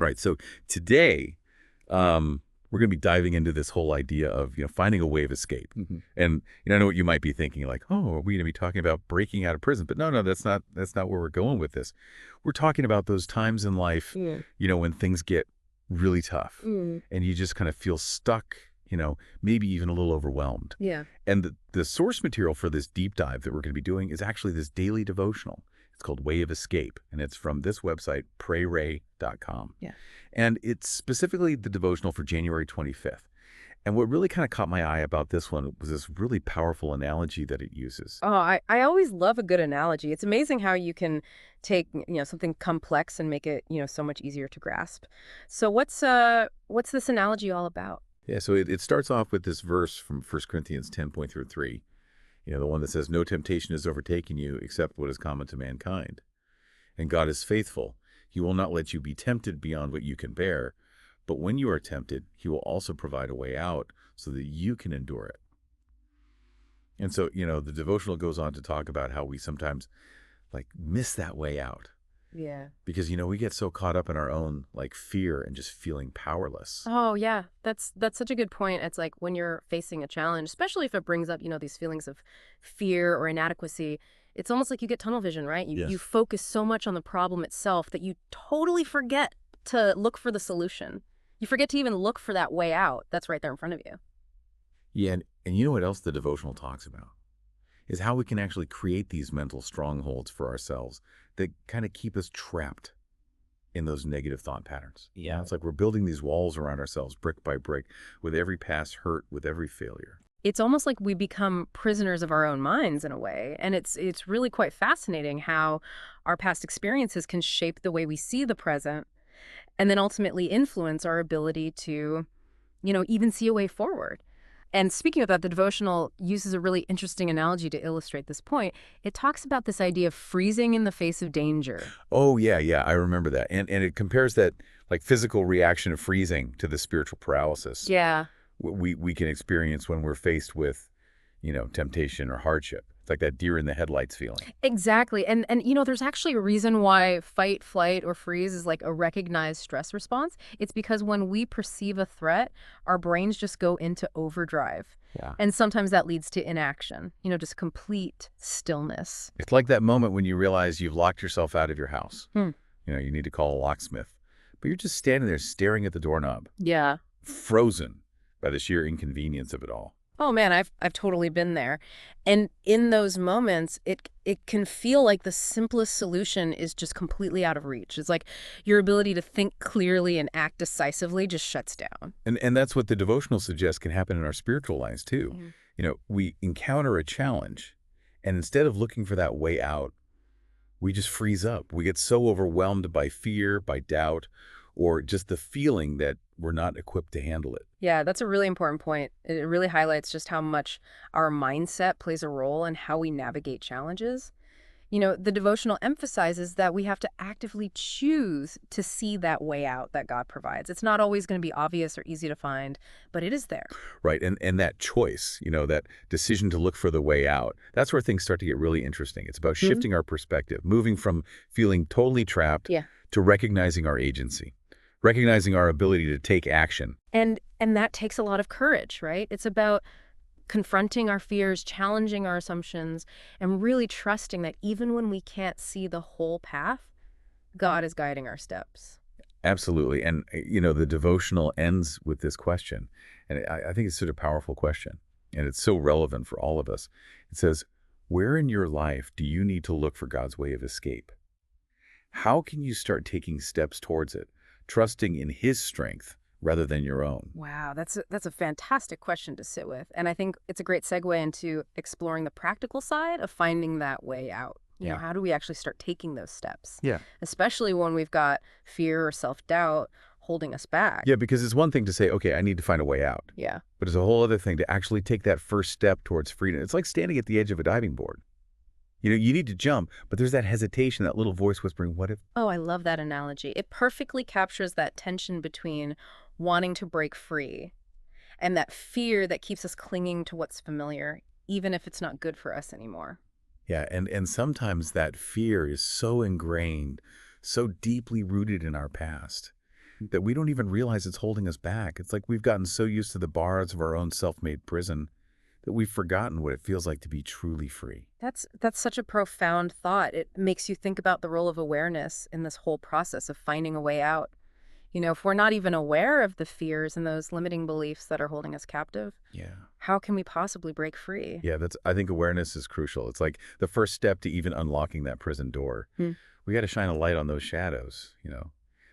Right. So today, we're going to be diving into this whole idea of, finding a way of escape. And, I know what you might be thinking, like, oh, are we going to be talking about breaking out of prison? But no, that's not where we're going with this. We're talking about those times in life, Mm. when things get really tough Mm. and you just kind of feel stuck, maybe even a little overwhelmed. Yeah. And the source material for this deep dive that we're going to be doing is actually this daily devotional. It's called Way of Escape, and it's from this website, prayray.com. Yeah. And it's specifically the devotional for January 25th. And what really kind of caught my eye about this one was this really powerful analogy that it uses. Oh, I always love a good analogy. It's amazing how you can take, something complex and make it, so much easier to grasp. So what's this analogy all about? Yeah, so it starts off with this verse from 1 Corinthians 10:3. The one that says, "No temptation has overtaken you except what is common to mankind. And God is faithful. He will not let you be tempted beyond what you can bear. But when you are tempted, he will also provide a way out so that you can endure it." And so, the devotional goes on to talk about how we sometimes miss that way out Yeah. because, we get so caught up in our own fear and just feeling powerless. Oh, yeah. That's such a good point. It's like when you're facing a challenge, especially if it brings up, these feelings of fear or inadequacy, it's almost like you get tunnel vision, right? You Yes. focus so much on the problem itself that you totally forget to look for the solution. You forget to even look for that way out that's right there in front of you. Yeah, and you know what else the devotional talks about? Is how we can actually create these mental strongholds for ourselves that kind of keep us trapped in those negative thought patterns. Yeah. It's like we're building these walls around ourselves brick by brick with every past hurt, with every failure. It's almost like we become prisoners of our own minds in a way. And it's really quite fascinating how our past experiences can shape the way we see the present and then ultimately influence our ability to, even see a way forward. And speaking of that, the devotional uses a really interesting analogy to illustrate this point. It talks about this idea of freezing in the face of danger. Oh, yeah, yeah, I remember that. And it compares that physical reaction of freezing to the spiritual paralysis Yeah. we can experience when we're faced with, temptation or hardship. It's like that deer in the headlights feeling. Exactly. And there's actually a reason why fight, flight, or freeze is like a recognized stress response. It's because when we perceive a threat, our brains just go into overdrive. Yeah. And sometimes that leads to inaction, just complete stillness. It's like that moment when you realize you've locked yourself out of your house. Hmm. You need to call a locksmith. But you're just standing there staring at the doorknob, Yeah. frozen by the sheer inconvenience of it all. Oh man, I've totally been there. And in those moments, it can feel like the simplest solution is just completely out of reach. It's like your ability to think clearly and act decisively just shuts down. And that's what the devotional suggests can happen in our spiritual lives too. We encounter a challenge, and instead of looking for that way out, we just freeze up. We get so overwhelmed by fear, by doubt, or just the feeling that we're not equipped to handle it. Yeah, that's a really important point. It really highlights just how much our mindset plays a role in how we navigate challenges. The devotional emphasizes that we have to actively choose to see that way out that God provides. It's not always going to be obvious or easy to find, but it is there. Right. And that choice, that decision to look for the way out, that's where things start to get really interesting. It's about shifting our perspective, moving from feeling totally trapped Yeah. to recognizing our agency, recognizing our ability to take action. And that takes a lot of courage, right? It's about confronting our fears, challenging our assumptions, and really trusting that even when we can't see the whole path, God is guiding our steps. Absolutely. And, the devotional ends with this question. And I think it's such a powerful question. And it's so relevant for all of us. It says, where in your life do you need to look for God's way of escape? How can you start taking steps towards it, trusting in his strength rather than your own? Wow, that's a fantastic question to sit with. And I think it's a great segue into exploring the practical side of finding that way out. Yeah. How do we actually start taking those steps? Yeah. Especially when we've got fear or self-doubt holding us back. Yeah, because it's one thing to say, okay, I need to find a way out. Yeah. But it's a whole other thing to actually take that first step towards freedom. It's like standing at the edge of a diving board. You need to jump, but there's that hesitation, that little voice whispering, what if? Oh, I love that analogy. It perfectly captures that tension between wanting to break free and that fear that keeps us clinging to what's familiar, even if it's not good for us anymore. Yeah, and sometimes that fear is so ingrained, so deeply rooted in our past, that we don't even realize it's holding us back. It's like we've gotten so used to the bars of our own self-made prison that we've forgotten what it feels like to be truly free. That's such a profound thought. It makes you think about the role of awareness in this whole process of finding a way out. If we're not even aware of the fears and those limiting beliefs that are holding us captive, Yeah. how can we possibly break free? Yeah, I think awareness is crucial. It's like the first step to even unlocking that prison door. Hmm. We got to shine a light on those shadows,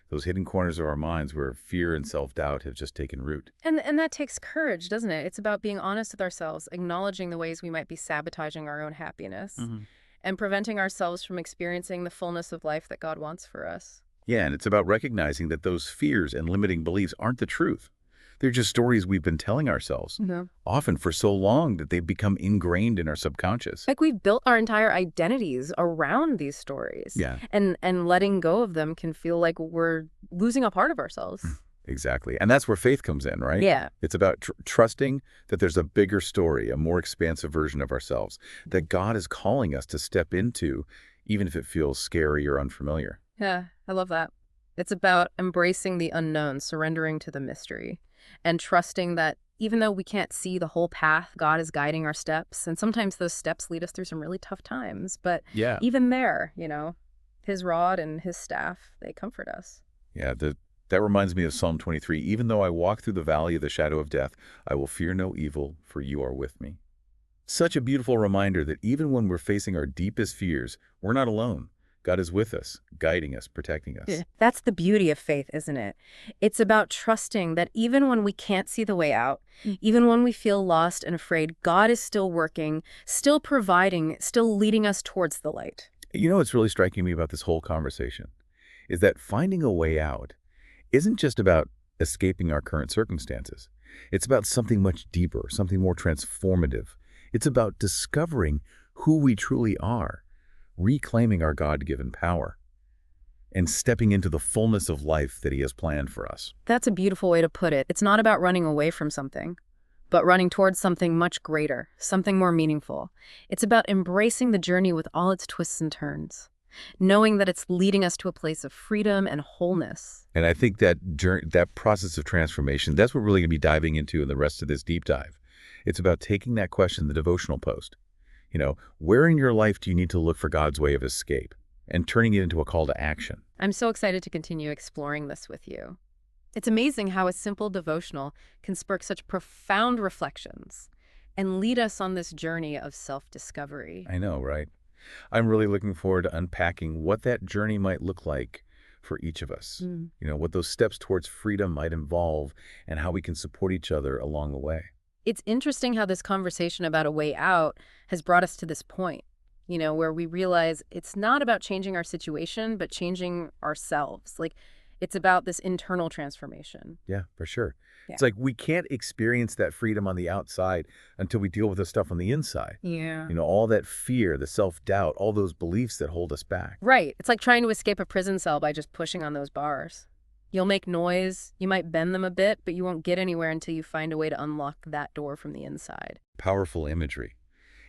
those hidden corners of our minds where fear and self-doubt have just taken root. And that takes courage, doesn't it? It's about being honest with ourselves, acknowledging the ways we might be sabotaging our own happiness, Mhm. and preventing ourselves from experiencing the fullness of life that God wants for us. Yeah, and it's about recognizing that those fears and limiting beliefs aren't the truth. They're just stories we've been telling ourselves, No. often for so long that they've become ingrained in our subconscious. Like we've built our entire identities around these stories. Yeah, And letting go of them can feel like we're losing a part of ourselves. exactly. And that's where faith comes in, right? Yeah. It's about trusting that there's a bigger story, a more expansive version of ourselves, that God is calling us to step into, even if it feels scary or unfamiliar. Yeah, I love that. It's about embracing the unknown, surrendering to the mystery, and trusting that even though we can't see the whole path, God is guiding our steps. And sometimes those steps lead us through some really tough times. But Yeah. even there, his rod and his staff, they comfort us. Yeah, that reminds me of Psalm 23. Even though I walk through the valley of the shadow of death, I will fear no evil, for you are with me. Such a beautiful reminder that even when we're facing our deepest fears, we're not alone. God is with us, guiding us, protecting us. Yeah. That's the beauty of faith, isn't it? It's about trusting that even when we can't see the way out, even when we feel lost and afraid, God is still working, still providing, still leading us towards the light. What's really striking me about this whole conversation is that finding a way out isn't just about escaping our current circumstances. It's about something much deeper, something more transformative. It's about discovering who we truly are, reclaiming our God-given power, and stepping into the fullness of life that He has planned for us. That's a beautiful way to put it. It's not about running away from something, but running towards something much greater, something more meaningful. It's about embracing the journey with all its twists and turns, knowing that it's leading us to a place of freedom and wholeness. And I think that that process of transformation, that's what we're really going to be diving into in the rest of this deep dive. It's about taking that question, the devotional post. Where in your life do you need to look for God's way of escape, and turning it into a call to action? I'm so excited to continue exploring this with you. It's amazing how a simple devotional can spark such profound reflections and lead us on this journey of self-discovery. I know, right? I'm really looking forward to unpacking what that journey might look like for each of us. What those steps towards freedom might involve and how we can support each other along the way. It's interesting how this conversation about a way out has brought us to this point, where we realize it's not about changing our situation, but changing ourselves. Like, it's about this internal transformation. Yeah, for sure. Yeah. It's like we can't experience that freedom on the outside until we deal with the stuff on the inside. Yeah. All that fear, the self-doubt, all those beliefs that hold us back. Right. It's like trying to escape a prison cell by just pushing on those bars. You'll make noise, you might bend them a bit, but you won't get anywhere until you find a way to unlock that door from the inside. Powerful imagery.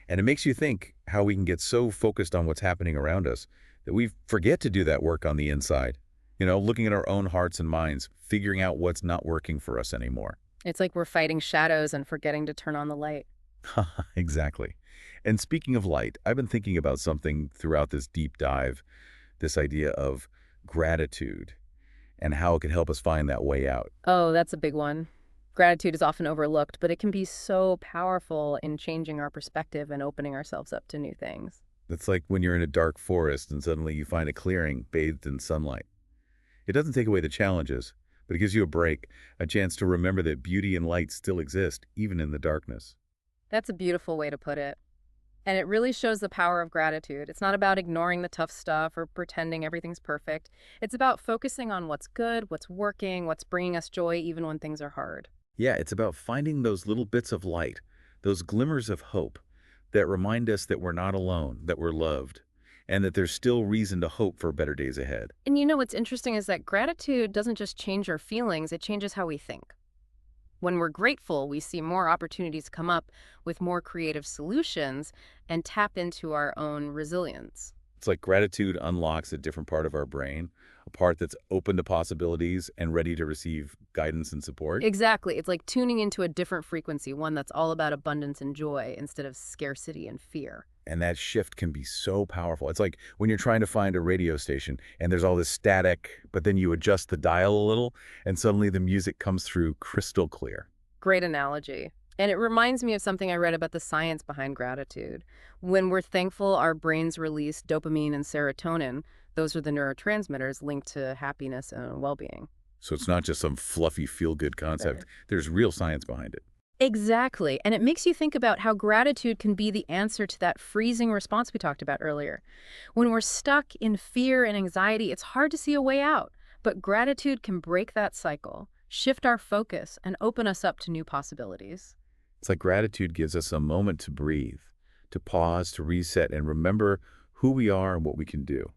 And it makes you think how we can get so focused on what's happening around us that we forget to do that work on the inside. Looking at our own hearts and minds, figuring out what's not working for us anymore. It's like we're fighting shadows and forgetting to turn on the light. Exactly. And speaking of light, I've been thinking about something throughout this deep dive, this idea of gratitude and how it can help us find that way out. Oh, that's a big one. Gratitude is often overlooked, but it can be so powerful in changing our perspective and opening ourselves up to new things. It's like when you're in a dark forest and suddenly you find a clearing bathed in sunlight. It doesn't take away the challenges, but it gives you a break, a chance to remember that beauty and light still exist, even in the darkness. That's a beautiful way to put it. And it really shows the power of gratitude. It's not about ignoring the tough stuff or pretending everything's perfect. It's about focusing on what's good, what's working, what's bringing us joy even when things are hard. Yeah, it's about finding those little bits of light, those glimmers of hope that remind us that we're not alone, that we're loved, and that there's still reason to hope for better days ahead. And what's interesting is that gratitude doesn't just change our feelings, it changes how we think. When we're grateful, we see more opportunities come up with more creative solutions and tap into our own resilience. It's like gratitude unlocks a different part of our brain, a part that's open to possibilities and ready to receive guidance and support. Exactly. It's like tuning into a different frequency, one that's all about abundance and joy instead of scarcity and fear. And that shift can be so powerful. It's like when you're trying to find a radio station and there's all this static, but then you adjust the dial a little and suddenly the music comes through crystal clear. Great analogy. And it reminds me of something I read about the science behind gratitude. When we're thankful, our brains release dopamine and serotonin. Those are the neurotransmitters linked to happiness and well-being. So it's not just some fluffy feel-good concept. There's real science behind it. Exactly. And it makes you think about how gratitude can be the answer to that freezing response we talked about earlier. When we're stuck in fear and anxiety, it's hard to see a way out. But gratitude can break that cycle, shift our focus, and open us up to new possibilities. It's like gratitude gives us a moment to breathe, to pause, to reset, and remember who we are and what we can do.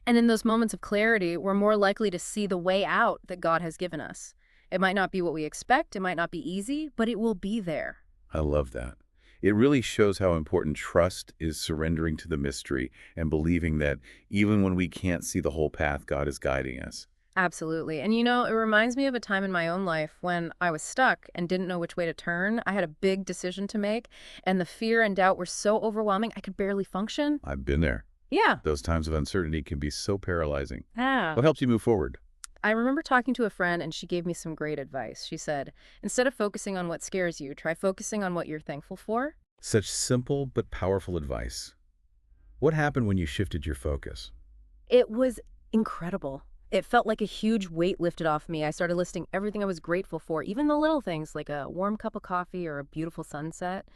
And in those moments of clarity, we're more likely to see the way out that God has given us. It might not be what we expect, it might not be easy, but it will be there. I love that. It really shows how important trust is, surrendering to the mystery and believing that even when we can't see the whole path, God is guiding us. Absolutely. And you know, it reminds me of a time in my own life when I was stuck and didn't know which way to turn. I had a big decision to make, and the fear and doubt were so overwhelming, I could barely function. I've been there. Yeah. Those times of uncertainty can be so paralyzing. Yeah. What helps you move forward? I remember talking to a friend and she gave me some great advice. She said, instead of focusing on what scares you, try focusing on what you're thankful for. Such simple but powerful advice. What happened when you shifted your focus? It was incredible. It felt like a huge weight lifted off me. I started listing everything I was grateful for, even the little things like a warm cup of coffee or a beautiful sunset.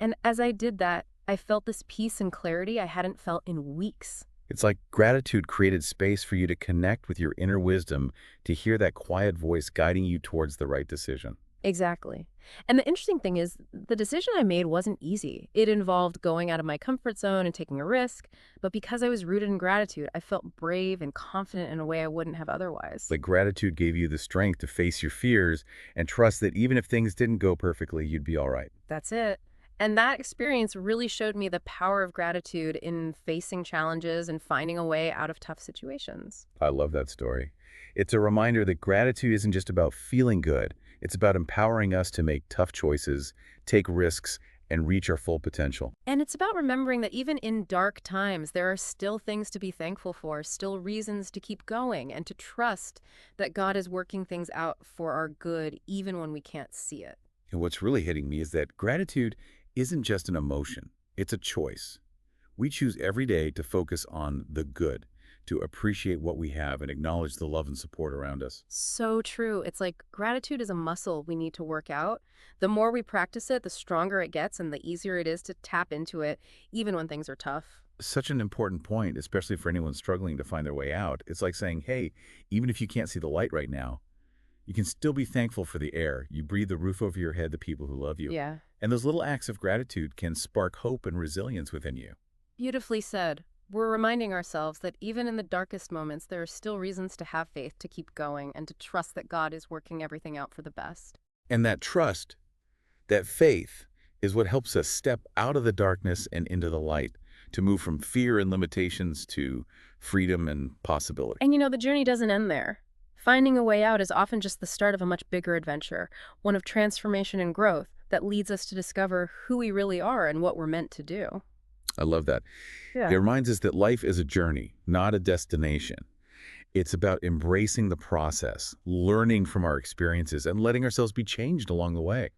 And as I did that, I felt this peace and clarity I hadn't felt in weeks. It's like gratitude created space for you to connect with your inner wisdom, to hear that quiet voice guiding you towards the right decision. Exactly. And the interesting thing is, the decision I made wasn't easy. It involved going out of my comfort zone and taking a risk. But because I was rooted in gratitude, I felt brave and confident in a way I wouldn't have otherwise. Like gratitude gave you the strength to face your fears and trust that even if things didn't go perfectly, you'd be all right. That's it. And that experience really showed me the power of gratitude in facing challenges and finding a way out of tough situations. I love that story. It's a reminder that gratitude isn't just about feeling good. It's about empowering us to make tough choices, take risks, and reach our full potential. And it's about remembering that even in dark times, there are still things to be thankful for, still reasons to keep going, and to trust that God is working things out for our good, even when we can't see it. And what's really hitting me is that gratitude isn't just an emotion. It's a choice. We choose every day to focus on the good, to appreciate what we have and acknowledge the love and support around us. So true. It's like gratitude is a muscle we need to work out. The more we practice it, the stronger it gets and the easier it is to tap into it, even when things are tough. Such an important point, especially for anyone struggling to find their way out. It's like saying, hey, even if you can't see the light right now, you can still be thankful for the air. You breathe, the roof over your head, the people who love you. Yeah. And those little acts of gratitude can spark hope and resilience within you. Beautifully said. We're reminding ourselves that even in the darkest moments, there are still reasons to have faith, to keep going, and to trust that God is working everything out for the best. And that trust, that faith, is what helps us step out of the darkness and into the light, to move from fear and limitations to freedom and possibility. And you know, the journey doesn't end there. Finding a way out is often just the start of a much bigger adventure, one of transformation and growth that leads us to discover who we really are and what we're meant to do. I love that. Yeah. It reminds us that life is a journey, not a destination. It's about embracing the process, learning from our experiences, and letting ourselves be changed along the way.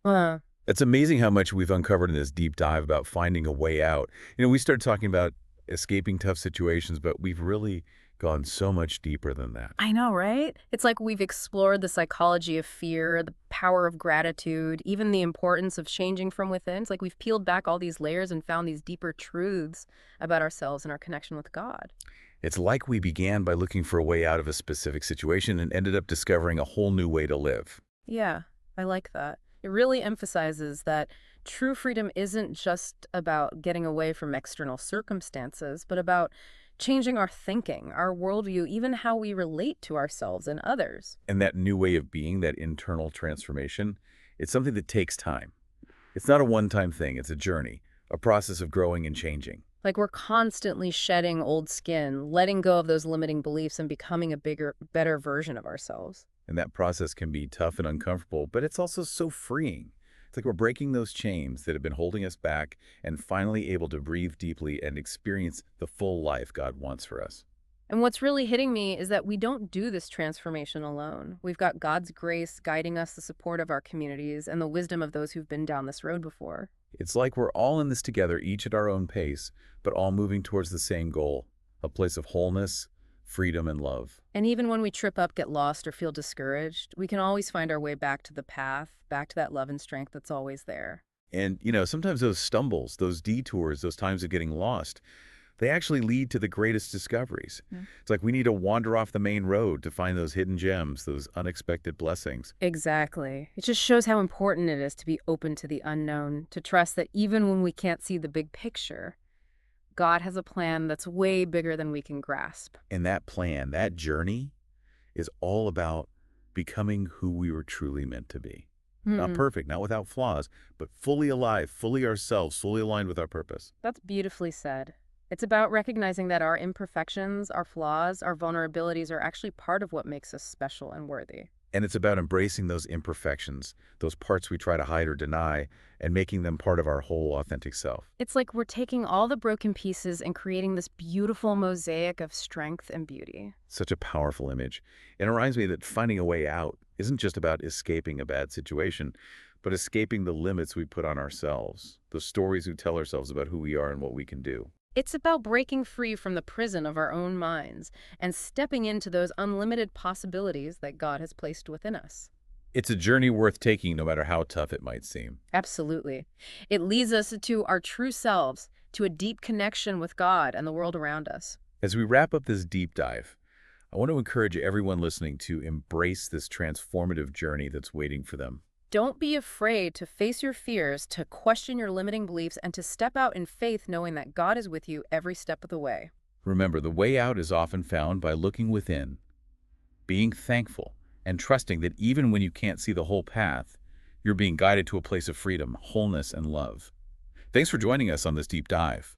It's amazing how much we've uncovered in this deep dive about finding a way out. You know, we started talking about escaping tough situations, but we've really gone so much deeper than that. I know, right? It's like we've explored the psychology of fear, the power of gratitude, even the importance of changing from within. It's like we've peeled back all these layers and found these deeper truths about ourselves and our connection with God. It's like we began by looking for a way out of a specific situation and ended up discovering a whole new way to live. Yeah, I like that. It really emphasizes that true freedom isn't just about getting away from external circumstances, but about changing our thinking, our worldview, even how we relate to ourselves and others. And that new way of being, that internal transformation, it's something that takes time. It's not a one-time thing. It's a journey, a process of growing and changing. Like we're constantly shedding old skin, letting go of those limiting beliefs and becoming a bigger, better version of ourselves. And that process can be tough and uncomfortable, but it's also so freeing. It's like we're breaking those chains that have been holding us back and finally able to breathe deeply and experience the full life God wants for us. And what's really hitting me is that we don't do this transformation alone. We've got God's grace guiding us, the support of our communities, and the wisdom of those who've been down this road before. It's like we're all in this together, each at our own pace, but all moving towards the same goal, a place of wholeness, freedom, and love. And even when we trip up, get lost, or feel discouraged, we can always find our way back to the path, back to that love and strength that's always there. And, sometimes those stumbles, those detours, those times of getting lost, they actually lead to the greatest discoveries. Mm. It's like we need to wander off the main road to find those hidden gems, those unexpected blessings. Exactly. It just shows how important it is to be open to the unknown, to trust that even when we can't see the big picture, God has a plan that's way bigger than we can grasp. And that plan, that journey, is all about becoming who we were truly meant to be. Not Hmm. perfect, not without flaws, but fully alive, fully ourselves, fully aligned with our purpose. That's beautifully said. It's about recognizing that our imperfections, our flaws, our vulnerabilities are actually part of what makes us special and worthy. And it's about embracing those imperfections, those parts we try to hide or deny, and making them part of our whole authentic self. It's like we're taking all the broken pieces and creating this beautiful mosaic of strength and beauty. Such a powerful image. It reminds me that finding a way out isn't just about escaping a bad situation, but escaping the limits we put on ourselves, the stories we tell ourselves about who we are and what we can do. It's about breaking free from the prison of our own minds and stepping into those unlimited possibilities that God has placed within us. It's a journey worth taking no matter how tough it might seem. Absolutely. It leads us to our true selves, to a deep connection with God and the world around us. As we wrap up this deep dive, I want to encourage everyone listening to embrace this transformative journey that's waiting for them. Don't be afraid to face your fears, to question your limiting beliefs, and to step out in faith knowing that God is with you every step of the way. Remember, the way out is often found by looking within, being thankful, and trusting that even when you can't see the whole path, you're being guided to a place of freedom, wholeness, and love. Thanks for joining us on this deep dive.